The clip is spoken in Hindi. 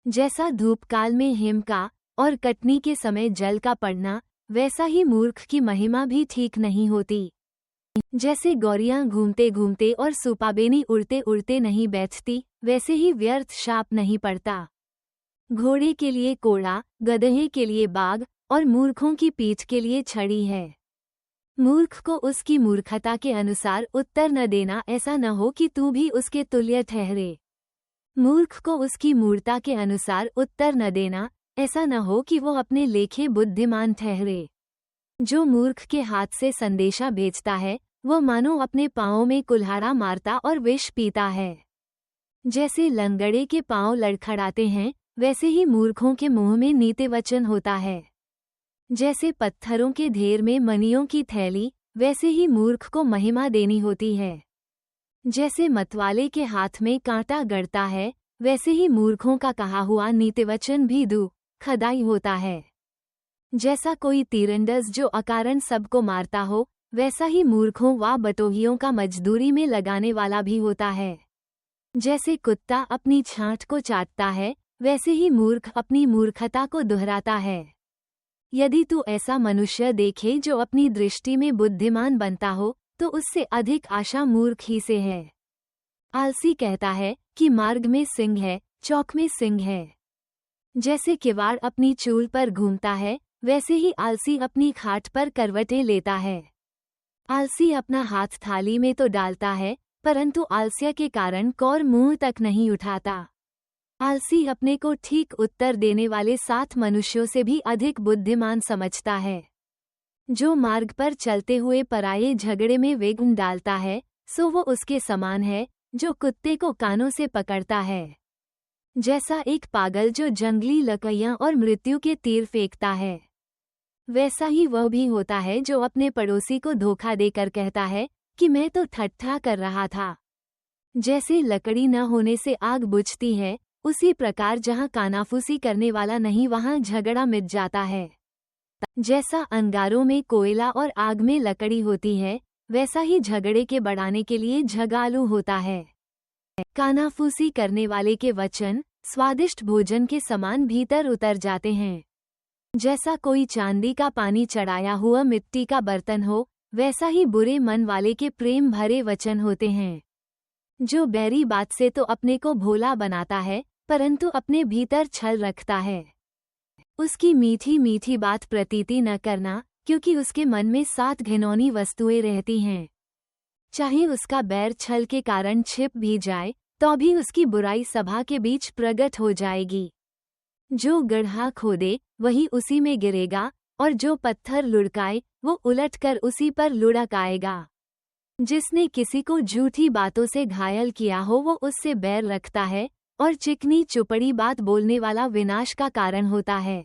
जैसा धूप काल में हिम का और कटनी के समय जल का पड़ना, वैसा ही मूर्ख की महिमा भी ठीक नहीं होती। जैसे गौरियां घूमते घूमते और सुपाबेनी उड़ते उड़ते नहीं बैठती, वैसे ही व्यर्थ शाप नहीं पड़ता। घोड़े के लिए कोड़ा, गधे के लिए बाग और मूर्खों की पीठ के लिए छड़ी है। मूर्ख को उसकी मूर्खता के अनुसार उत्तर न देना, ऐसा न हो कि तू भी उसके तुल्य ठहरे। मूर्ख को उसकी मूर्ता के अनुसार उत्तर न देना, ऐसा न हो कि वो अपने लेखे बुद्धिमान ठहरे। जो मूर्ख के हाथ से संदेशा भेजता है, वो मानो अपने पाँवों में कुल्हाड़ा मारता और विष पीता है। जैसे लंगड़े के पाँव लड़खड़ाते हैं, वैसे ही मूर्खों के मुंह में नीति वचन होता है। जैसे पत्थरों के ढेर में मणियों की थैली, वैसे ही मूर्ख को महिमा देनी होती है। जैसे मतवाले के हाथ में कांटा गड़ता है, वैसे ही मूर्खों का कहा हुआ नीतिवचन भी दुखदाई होता है। जैसा कोई तीरंदाज जो अकारण सबको मारता हो, वैसा ही मूर्खों व बटोहियों का मजदूरी में लगाने वाला भी होता है। जैसे कुत्ता अपनी छांट को चाटता है, वैसे ही मूर्ख अपनी मूर्खता को दोहराता है। यदि तू ऐसा मनुष्य देखे जो अपनी दृष्टि में बुद्धिमान बनता हो, तो उससे अधिक आशा मूर्ख ही से है। आलसी कहता है कि मार्ग में सिंह है, चौक में सिंह है। जैसे किवाड़ अपनी चूल पर घूमता है, वैसे ही आलसी अपनी खाट पर करवटें लेता है। आलसी अपना हाथ थाली में तो डालता है, परंतु आलस्य के कारण कौर मुंह तक नहीं उठाता। आलसी अपने को ठीक उत्तर देने वाले 7 मनुष्यों से भी अधिक बुद्धिमान समझता है। जो मार्ग पर चलते हुए पराये झगड़े में विघ्न डालता है, सो वो उसके समान है जो कुत्ते को कानों से पकड़ता है। जैसा एक पागल जो जंगली लकड़ियां और मृत्यु के तीर फेंकता है, वैसा ही वह भी होता है जो अपने पड़ोसी को धोखा देकर कहता है कि मैं तो ठट्ठा कर रहा था। जैसे लकड़ी न होने से आग बुझती है, उसी प्रकार जहाँ कानाफूसी करने वाला नहीं, वहाँ झगड़ा मिट जाता है। जैसा अंगारों में कोयला और आग में लकड़ी होती है, वैसा ही झगड़े के बढ़ाने के लिए झगालू होता है। कानाफूसी करने वाले के वचन स्वादिष्ट भोजन के समान भीतर उतर जाते हैं। जैसा कोई चांदी का पानी चढ़ाया हुआ मिट्टी का बर्तन हो, वैसा ही बुरे मन वाले के प्रेम भरे वचन होते हैं। जो बैरी बात से तो अपने को भोला बनाता है, परंतु अपने भीतर छल रखता है। उसकी मीठी मीठी बात प्रतीति न करना, क्योंकि उसके मन में 7 घिनौनी वस्तुएं रहती हैं। चाहे उसका बैर छल के कारण छिप भी जाए, तो भी उसकी बुराई सभा के बीच प्रकट हो जाएगी। जो गड्ढा खोदे वही उसी में गिरेगा, और जो पत्थर लुढ़काए वो उलटकर उसी पर लुढ़क आएगा। जिसने किसी को झूठी बातों से घायल किया हो, वो उससे बैर रखता है, और चिकनी चुपड़ी बात बोलने वाला विनाश का कारण होता है।